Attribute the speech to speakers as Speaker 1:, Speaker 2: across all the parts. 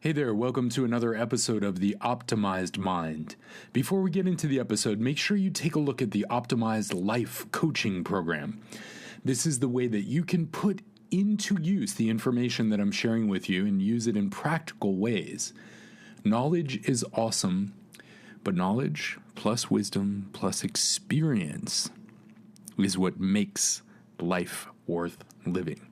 Speaker 1: Hey there, welcome to another episode of The Optimized Mind. Before we get into the episode, make sure you take a look at the Optimized Life Coaching Program. This is the way that you can put into use the information that I'm sharing with you and use it in practical ways. Knowledge is awesome, but knowledge plus wisdom plus experience is what makes life worth living.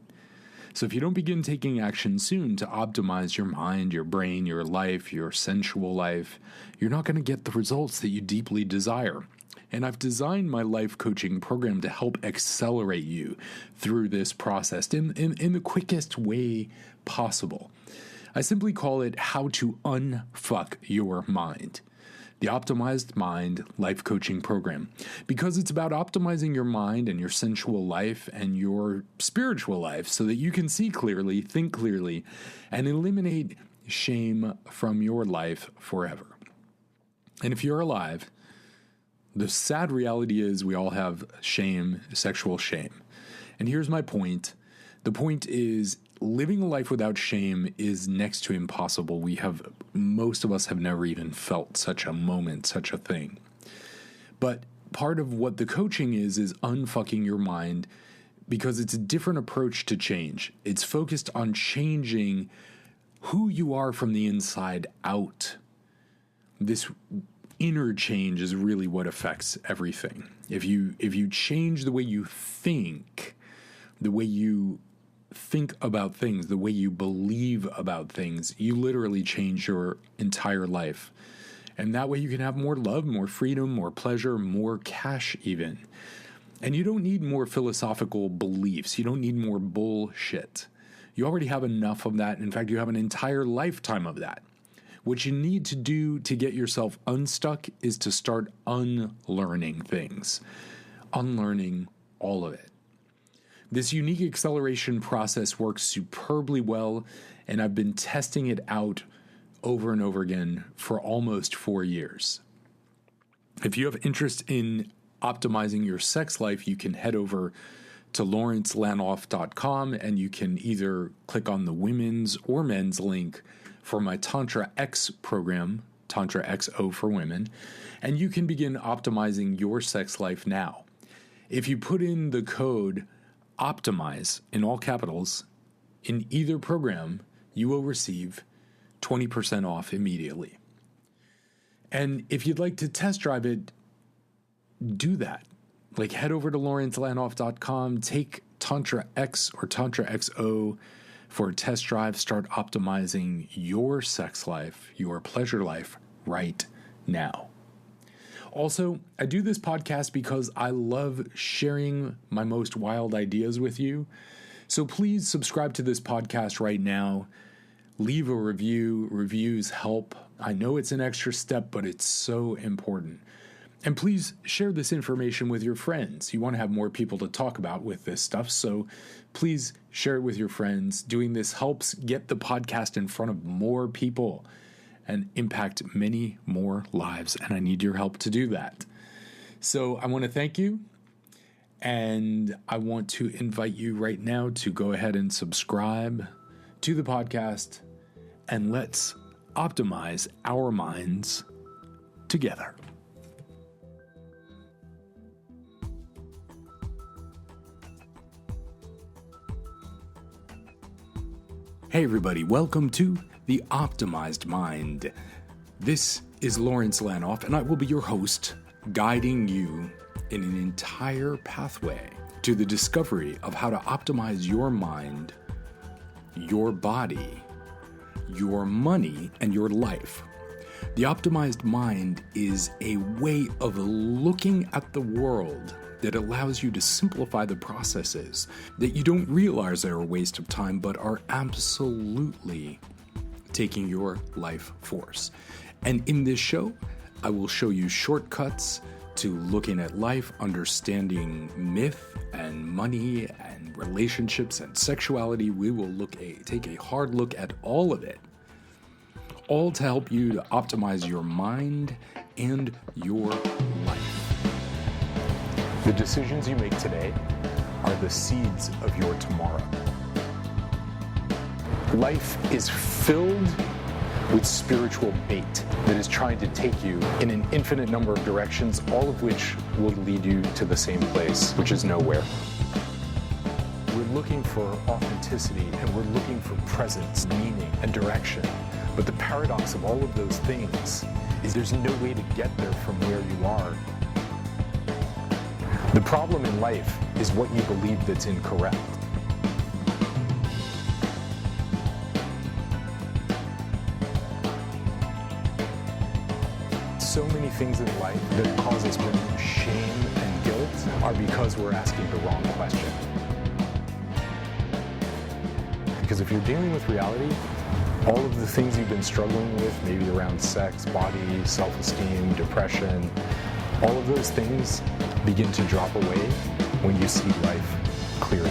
Speaker 1: So if you don't begin taking action soon to optimize your mind, your brain, your life, your sensual life, you're not going to get the results that you deeply desire. And I've designed my life coaching program to help accelerate you through this process in the quickest way possible. I simply call it How to Unfuck Your Mind. The Optimized Mind Life Coaching Program, because it's about optimizing your mind and your sensual life and your spiritual life so that you can see clearly, think clearly, and eliminate shame from your life forever. And if you're alive, the sad reality is we all have shame, sexual shame. And here's my point. The point is, living a life without shame is next to impossible. Most of us have never even felt such a moment, such a thing. But part of what the coaching is unfucking your mind, because it's a different approach to change. It's focused on changing who you are from the inside out. This inner change is really what affects everything. If you change the way you think, the way you think about things, the way you believe about things, you literally change your entire life. And that way you can have more love, more freedom, more pleasure, more cash even. And you don't need more philosophical beliefs. You don't need more bullshit. You already have enough of that. In fact, you have an entire lifetime of that. What you need to do to get yourself unstuck is to start unlearning things. Unlearning all of it. This unique acceleration process works superbly well, and I've been testing it out over and over again for almost 4 years. If you have interest in optimizing your sex life, you can head over to lawrencelanoff.com and you can either click on the women's or men's link for my Tantra X program, Tantra XO for women, and you can begin optimizing your sex life now. If you put in the code OPTIMIZE in all capitals in either program, you will receive 20% off immediately. And if you'd like to test drive it, do that. Like head over to lawrencelanoff.com, take Tantra X or Tantra XO for a test drive, start optimizing your sex life, your pleasure life right now. Also, I do this podcast because I love sharing my most wild ideas with you. So please subscribe to this podcast right now. Leave a review. Reviews help. I know it's an extra step, but it's so important. And please share this information with your friends. You want to have more people to talk about with this stuff, so please share it with your friends. Doing this helps get the podcast in front of more people and impact many more lives, and I need your help to do that. So I want to thank you, and I want to invite you right now to go ahead and subscribe to the podcast, and let's optimize our minds together. Hey everybody, welcome to The Optimized Mind. This is Lawrence Lanoff, and I will be your host, guiding you in an entire pathway to the discovery of how to optimize your mind, your body, your money, and your life. The optimized mind is a way of looking at the world that allows you to simplify the processes that you don't realize are a waste of time, but are absolutely taking your life force. And in this show, I will show you shortcuts to looking at life, understanding myth and money and relationships and sexuality. We will take a hard look at all of it, all to help you to optimize your mind and your life. The decisions you make today are the seeds of your tomorrow. Life is filled with spiritual bait that is trying to take you in an infinite number of directions, all of which will lead you to the same place, which is nowhere. We're looking for authenticity, and we're looking for presence, meaning, and direction. But the paradox of all of those things is there's no way to get there from where you are. The problem in life is what you believe that's incorrect. So many things in life that cause us both shame and guilt are because we're asking the wrong question. Because if you're dealing with reality, all of the things you've been struggling with, maybe around sex, body, self-esteem, depression, all of those things begin to drop away when you see life clearly.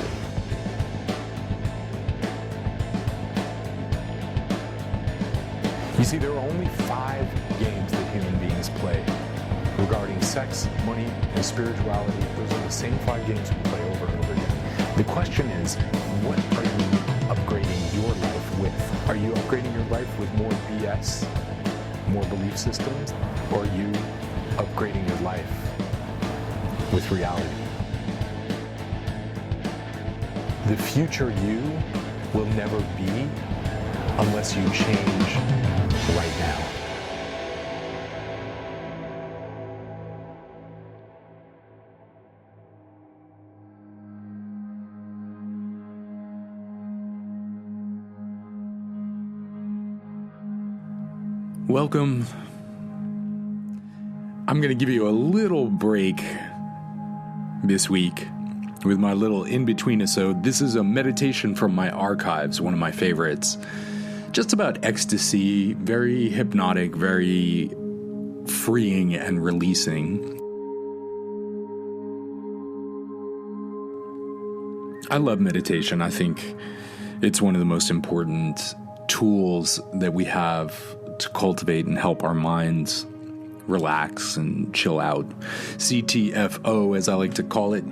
Speaker 1: You see, there are only 5 games that human beings play regarding sex, money, and spirituality. Those are the same 5 games we play over and over again. The question is, what are you upgrading your life with? Are you upgrading your life with more BS, more belief systems, or are you upgrading your life with reality? The future you will never be unless you change right now. Welcome. I'm going to give you a little break this week with my little in-betweenasode. This is a meditation from my archives, one of my favorites. Just about ecstasy, very hypnotic, very freeing and releasing. I love meditation. I think it's one of the most important tools that we have to cultivate and help our minds relax and chill out. CTFO, as I like to call it.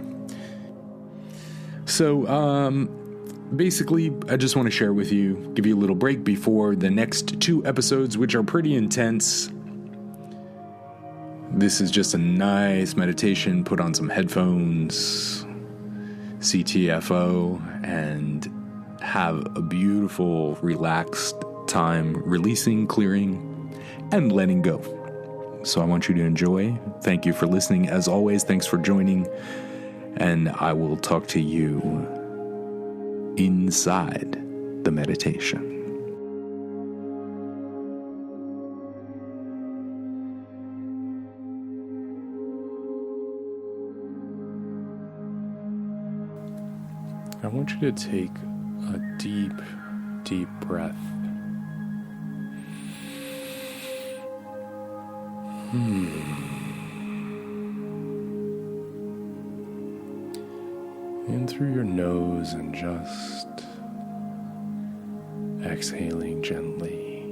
Speaker 1: So, basically, I just want to share with you, give you a little break before the next 2 episodes, which are pretty intense. This is just a nice meditation. Put on some headphones, CTFO, and have a beautiful, relaxed time releasing, clearing, and letting go. So I want you to enjoy. Thank you for listening. As always, thanks for joining. And I will talk to you inside the meditation. I want you to take a deep, deep breath. In through your nose and just exhaling gently.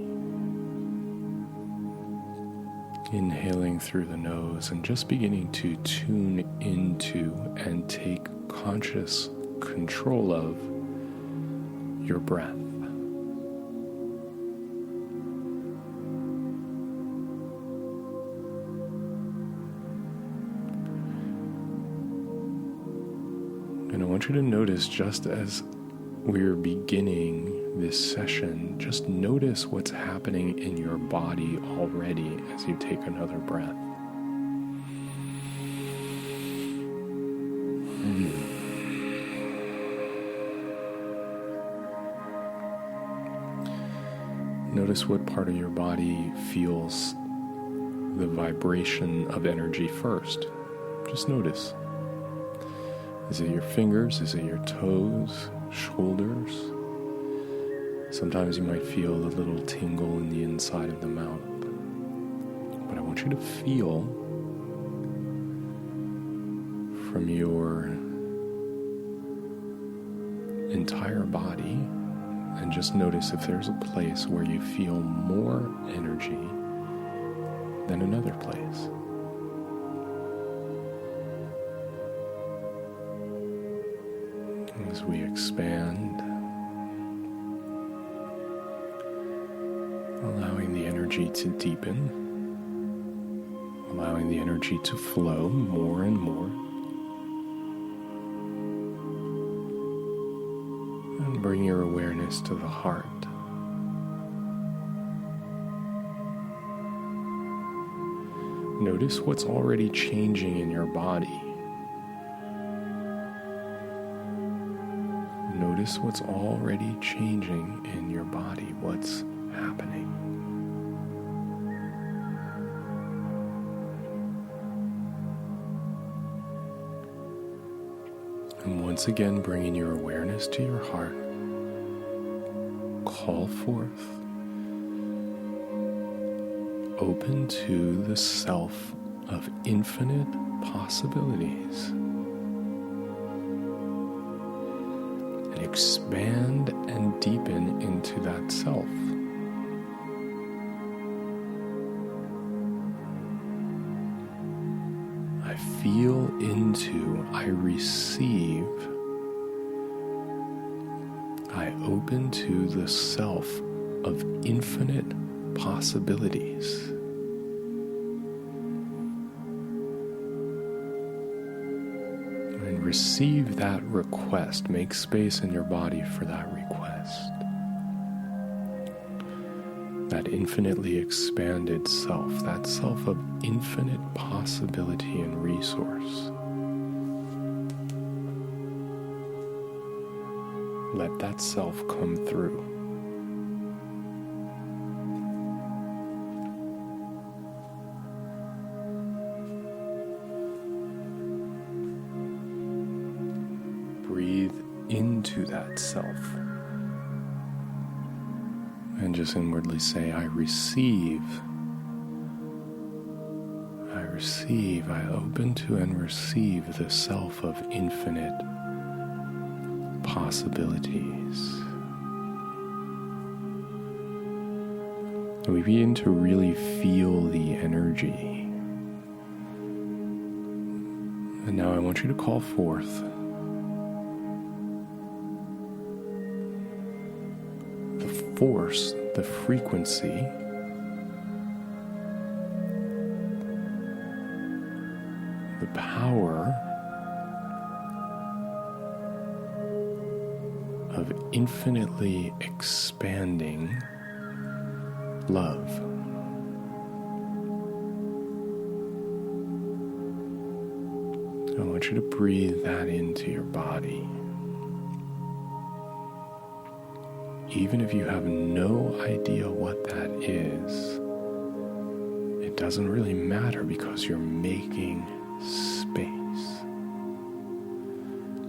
Speaker 1: Inhaling through the nose and just beginning to tune into and take conscious control of your breath. And I want you to notice, just as we're beginning this session, just notice what's happening in your body already as you take another breath. Notice what part of your body feels the vibration of energy first. Just notice. Is it your fingers? Is it your toes? Shoulders? Sometimes you might feel a little tingle in the inside of the mouth. But I want you to feel from your entire body, and just notice if there's a place where you feel more energy than another place. As we expand
Speaker 2: allowing the energy to deepen, allowing the energy to flow more and more, and bring your awareness to the heart. Notice what's already changing in your body. Notice what's already changing in your body. What's happening? And once again, bringing your awareness to your heart, call forth, open to the self of infinite possibilities, and expand and deepen into that self. I feel into, I receive, I open to the self of infinite possibilities. And receive that request. Make space in your body for that request. That infinitely expanded self, that self of infinite possibility and resource. Let that self come through. Breathe into that self. And just inwardly say, I receive, I open to and receive the self of infinite possibilities. And we begin to really feel the energy. And now I want you to call forth the force, the frequency the power of infinitely expanding love. I want you to breathe that into your body. Even if you have no idea what that is, it doesn't really matter because you're making space.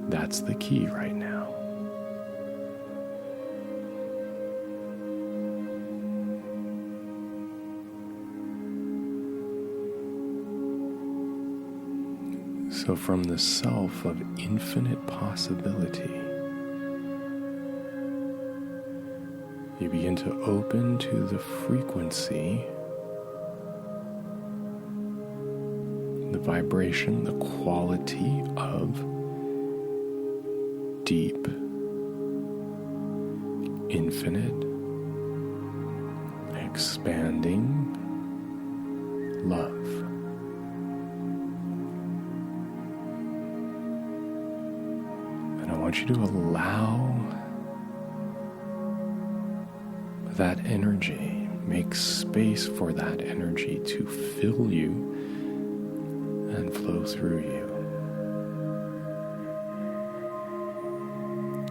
Speaker 2: That's the key right now. So from the self of infinite possibility, you begin to open to the frequency, the vibration, the quality of deep, infinite, expanding love. And I want you to allow that energy, make space for that energy to fill you and flow through you.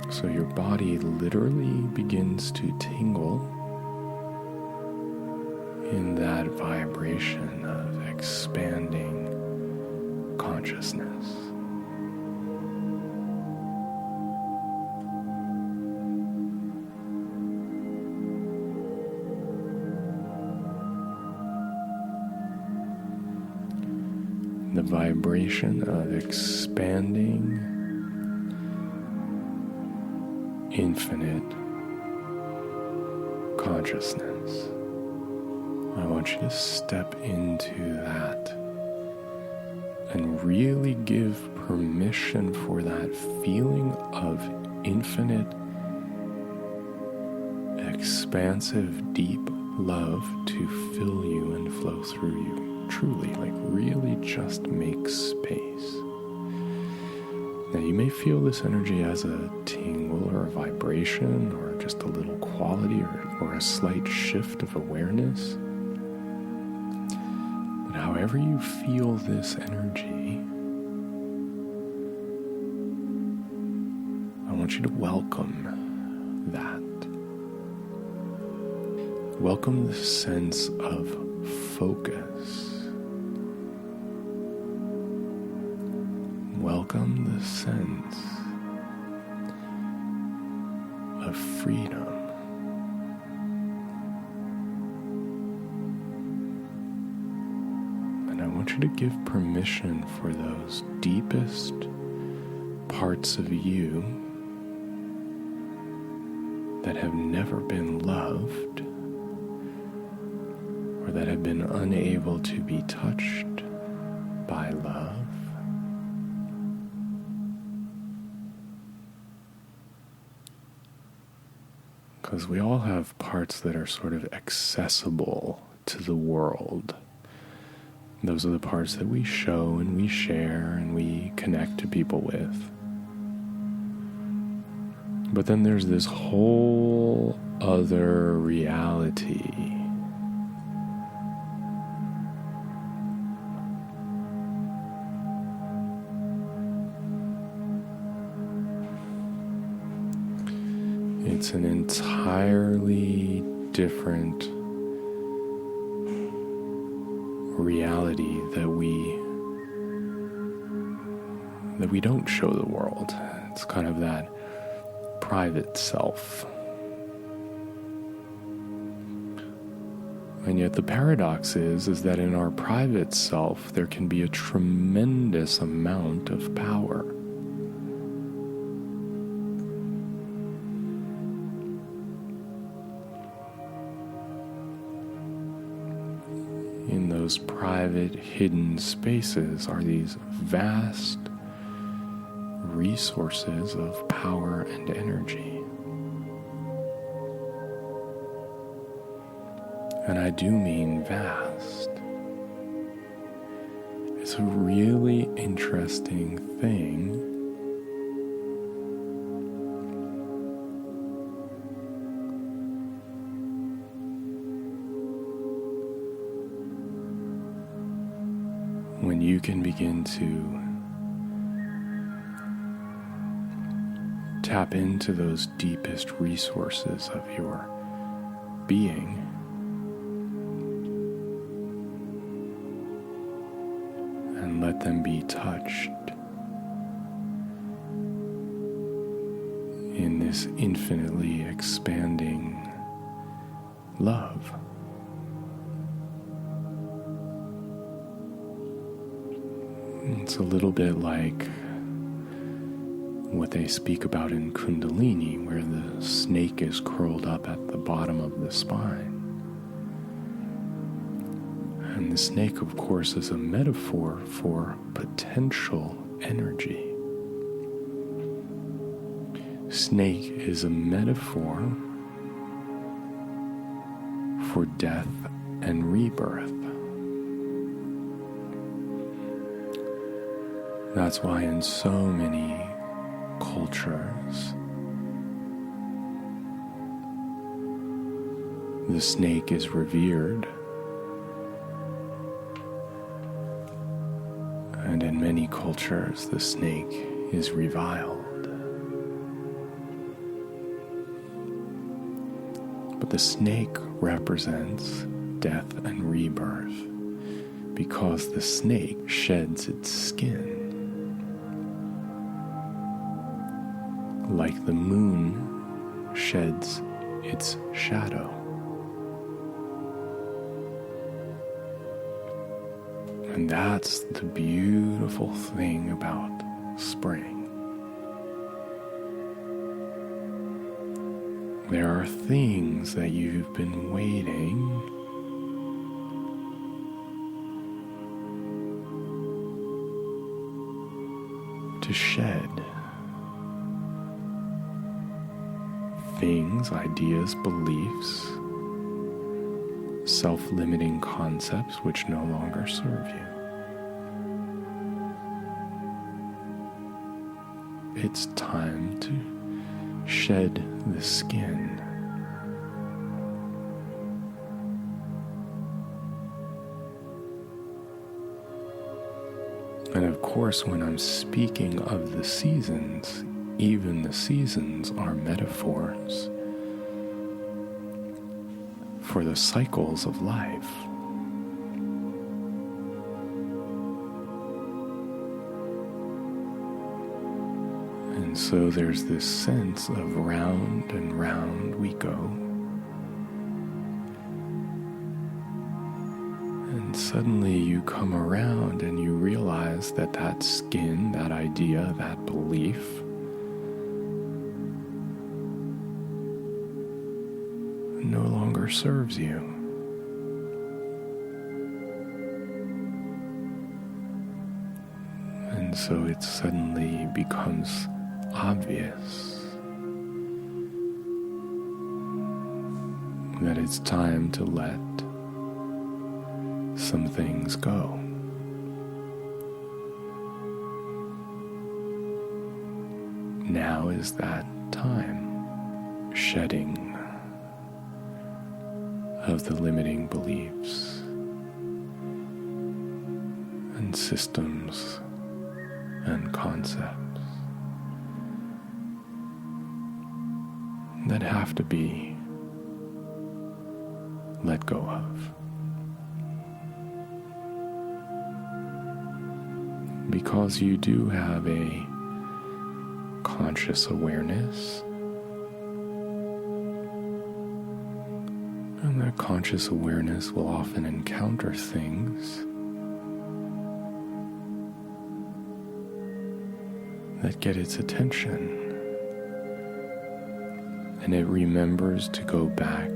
Speaker 2: So your body literally begins to tingle in that vibration of expanding consciousness. The vibration of expanding infinite consciousness. I want you to step into that and really give permission for that feeling of infinite, expansive, deep love to fill you and flow through you. Truly, like really just make space. Now you may feel this energy as a tingle or a vibration or just a little quality or a slight shift of awareness. But however you feel this energy, I want you to welcome that. Welcome the sense of focus. Welcome the sense of freedom. And I want you to give permission for those deepest parts of you that have never been loved or that have been unable to be touched by love. Because we all have parts that are sort of accessible to the world. Those are the parts that we show and we share and we connect to people with. But then there's this whole other reality. It's an entirely different reality that we don't show the world. It's kind of that private self. And yet the paradox is that in our private self there can be a tremendous amount of power. In those private, hidden spaces are these vast resources of power and energy. And I do mean vast. It's a really interesting thing when you can begin to tap into those deepest resources of your being and let them be touched in this infinitely expanding love. It's a little bit like what they speak about in Kundalini, where the snake is curled up at the bottom of the spine. And the snake, of course, is a metaphor for potential energy. Snake is a metaphor for death and rebirth. That's why in so many cultures, the snake is revered, and in many cultures, the snake is reviled. But the snake represents death and rebirth because the snake sheds its skin. Like the moon sheds its shadow. And that's the beautiful thing about spring. There are things that you've been waiting to shed. Things, ideas, beliefs self-limiting concepts which no longer serve you. It's time to shed the skin. And of course, when I'm speaking of the seasons, even the seasons are metaphors for the cycles of life. And so there's this sense of round and round we go. And suddenly you come around and you realize that that skin, that idea, that belief no longer serves you. And so it suddenly becomes obvious that it's time to let some things go. Now is that time, shedding of the limiting beliefs and systems and concepts that have to be let go of. Because you do have a conscious awareness, and that conscious awareness will often encounter things that get its attention, and it remembers to go back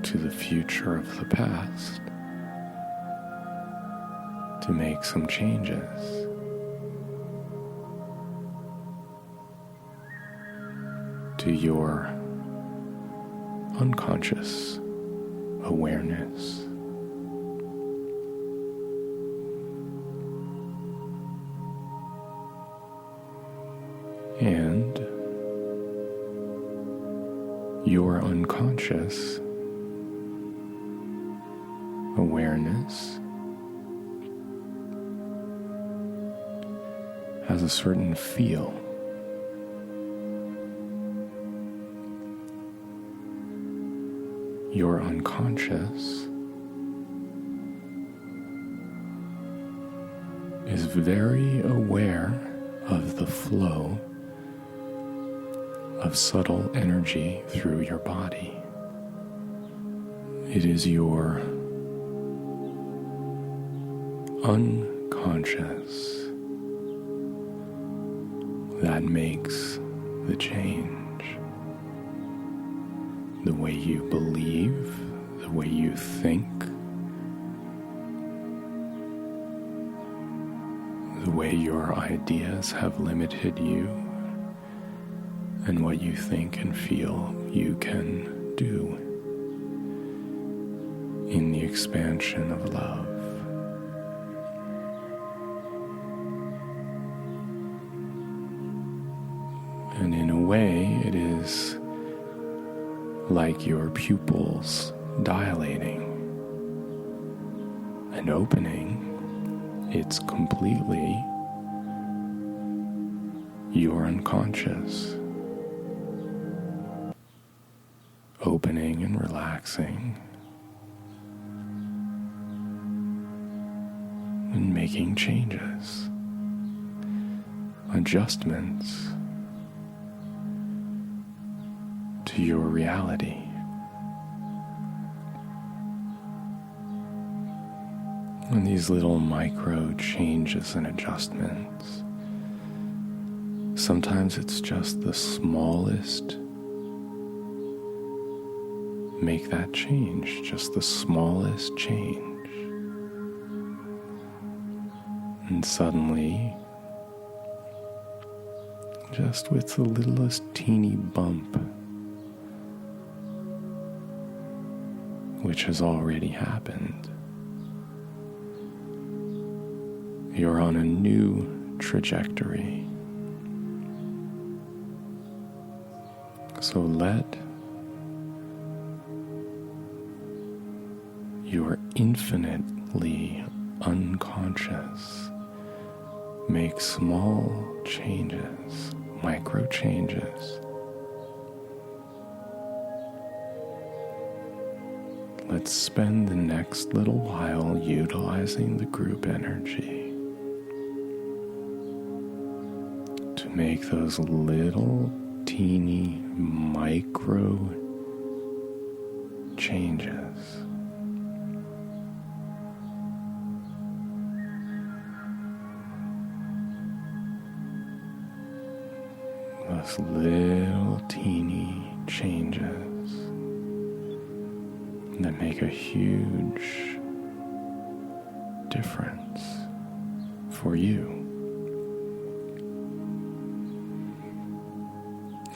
Speaker 2: to the future of the past to make some changes. To your unconscious awareness. And your unconscious awareness has a certain feel. Your unconscious is very aware of the flow of subtle energy through your body. It is your unconscious that makes the change. The way you believe, the way you think, the way your ideas have limited you, and what you think and feel you can do in the expansion of love. And in a way, it is like your pupils dilating and opening. It's completely your unconscious opening and relaxing and making changes, adjustments to your reality. And these little micro changes and adjustments, sometimes it's just the smallest. Make that change, just the smallest change. And suddenly, just with the littlest teeny bump, which has already happened. You're on a new trajectory. So let your infinitely unconscious make small changes, micro changes. Let's spend the next little while utilizing the group energy to make those little teeny micro changes. Those little teeny changes that make a huge difference for you.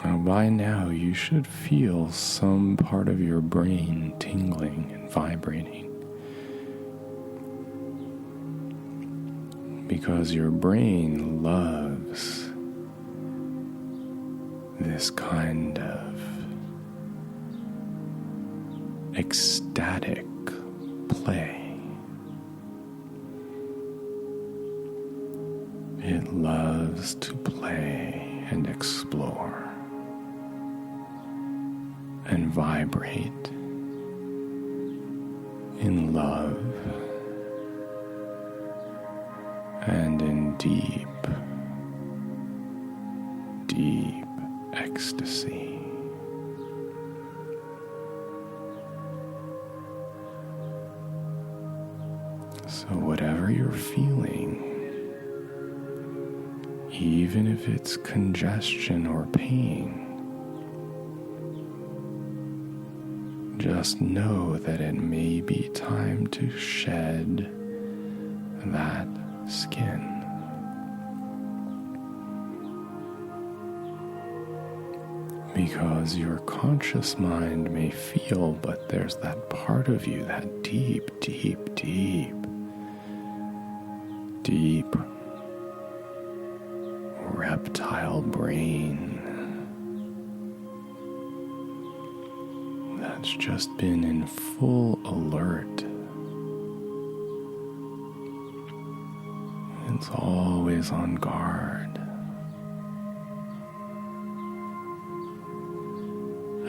Speaker 2: Now, by now, you should feel some part of your brain tingling and vibrating, because your brain loves this kind of ecstatic play. It loves to play and explore and vibrate in love and in deep, deep ecstasy. So whatever you're feeling, even if it's congestion or pain, just know that it may be time to shed that skin. Because your conscious mind may feel, but there's that part of you, that deep, deep, deep, deep reptile brain that's just been in full alert. It's always on guard.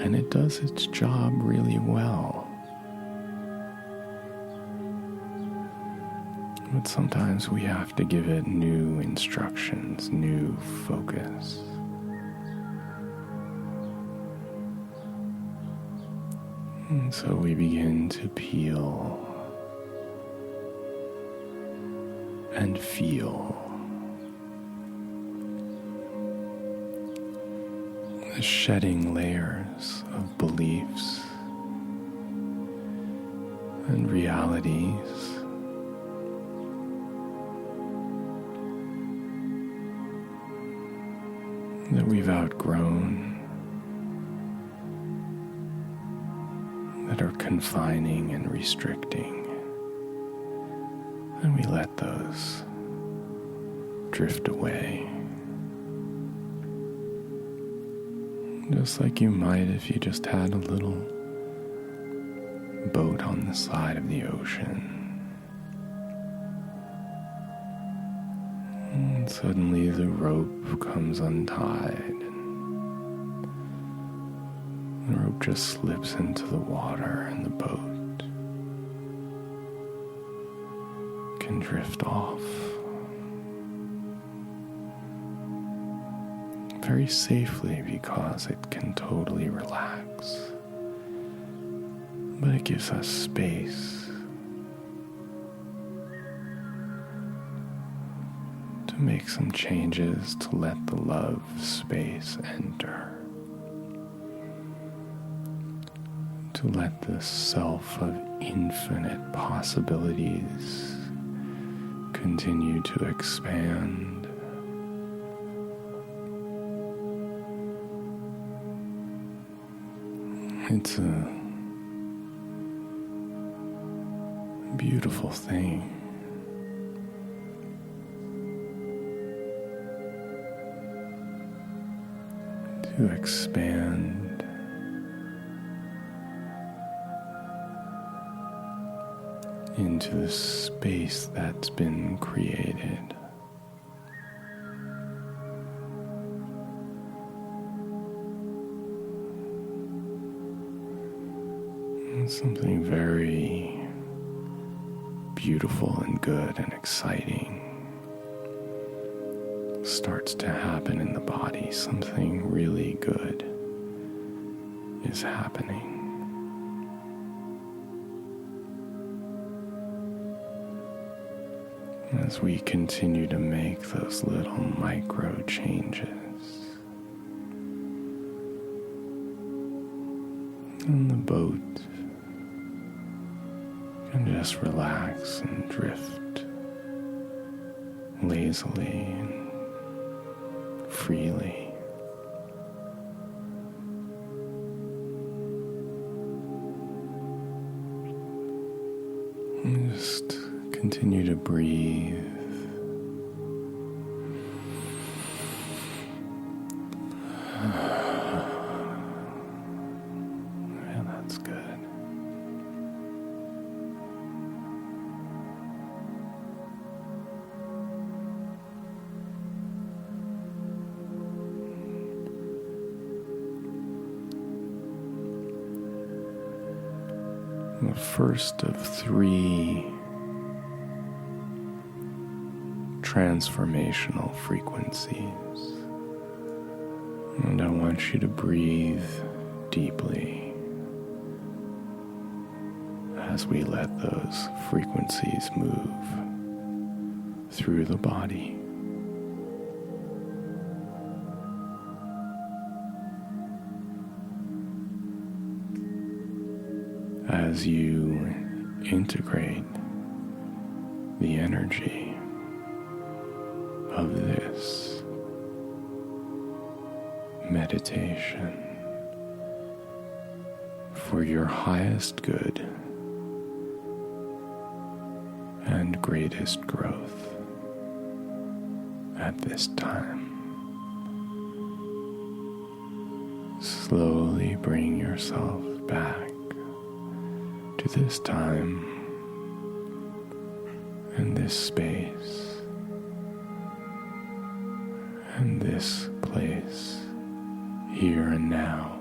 Speaker 2: And it does its job really well. But sometimes we have to give it new instructions, new focus. And so we begin to peel and feel the shedding layers of beliefs and realities that we've outgrown, that are confining and restricting, and we let those drift away. Just like you might if you just had a little boat on the side of the ocean. And suddenly the rope comes untied and the rope just slips into the water and the boat can drift off very safely because it can totally relax. But it gives us space to make some changes, to let the love space enter, to let the self of infinite possibilities continue to expand. It's a beautiful thing. To expand into the space that's been created. And something very beautiful and good and exciting starts to happen in the body. Something really good is happening. As we continue to make those little micro changes, and the boat can just relax and drift lazily and freely. And just continue to breathe. Yeah, that's good. The first of 3 transformational frequencies. And I want you to breathe deeply as we let those frequencies move through the body. As you integrate the energy of this meditation for your highest good and greatest growth at this time, slowly bring yourself back to this time and this space and this place, here and now,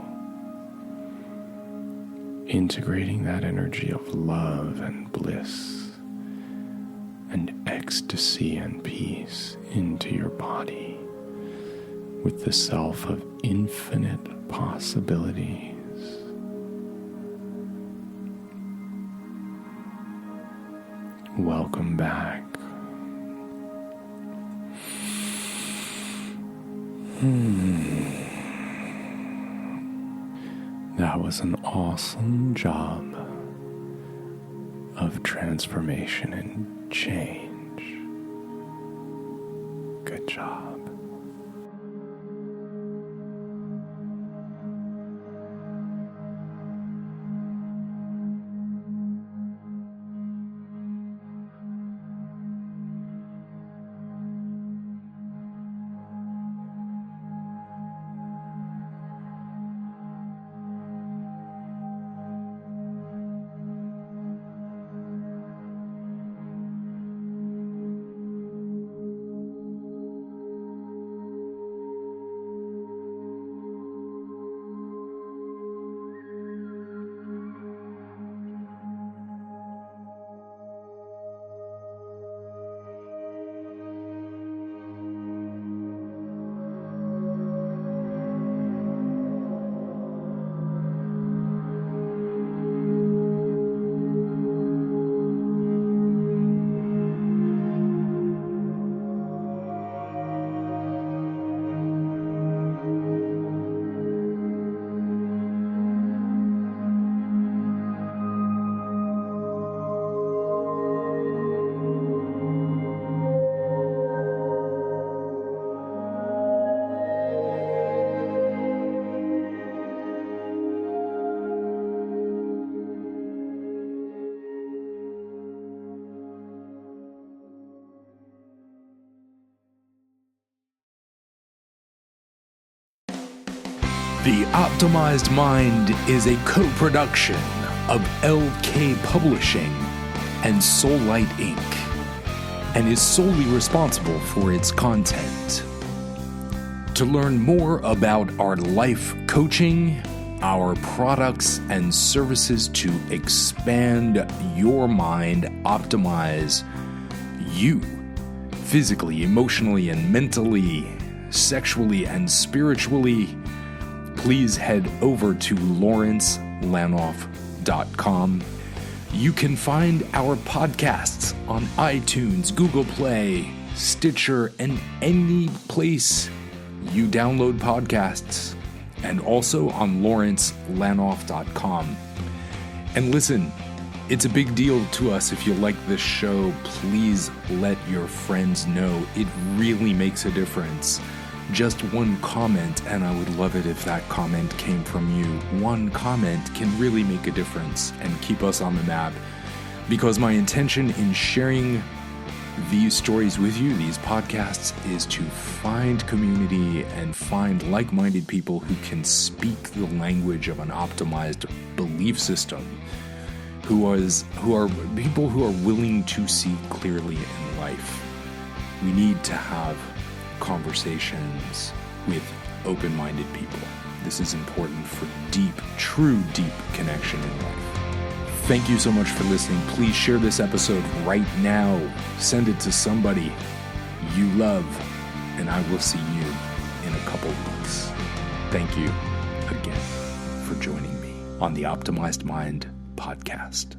Speaker 2: integrating that energy of love and bliss and ecstasy and peace into your body with the self of infinite possibilities. Welcome back. That was an awesome job of transformation and change. Good job.
Speaker 1: The Optimized Mind is a co-production of LK Publishing and Soul Light Inc. and is solely responsible for its content. To learn more about our life coaching, our products and services to expand your mind, optimize you physically, emotionally, and mentally, sexually, and spiritually, please head over to lawrencelanoff.com. You can find our podcasts on iTunes, Google Play, Stitcher, and any place you download podcasts, and also on lawrencelanoff.com. And listen, it's a big deal to us if you like this show. Please let your friends know. It really makes a difference. Just one comment, and I would love it if that comment came from you. One comment can really make a difference and keep us on the map, because my intention in sharing these stories with you, these podcasts, is to find community and find like-minded people who can speak the language of an optimized belief system, who are people who are willing to see clearly in life. We need to have conversations with open-minded people. This is important for true deep connection in life. Thank you so much for listening. Please share this episode right now. Send it to somebody you love, and I will see you in a couple months. Thank you again for joining me on the Optimized Mind podcast.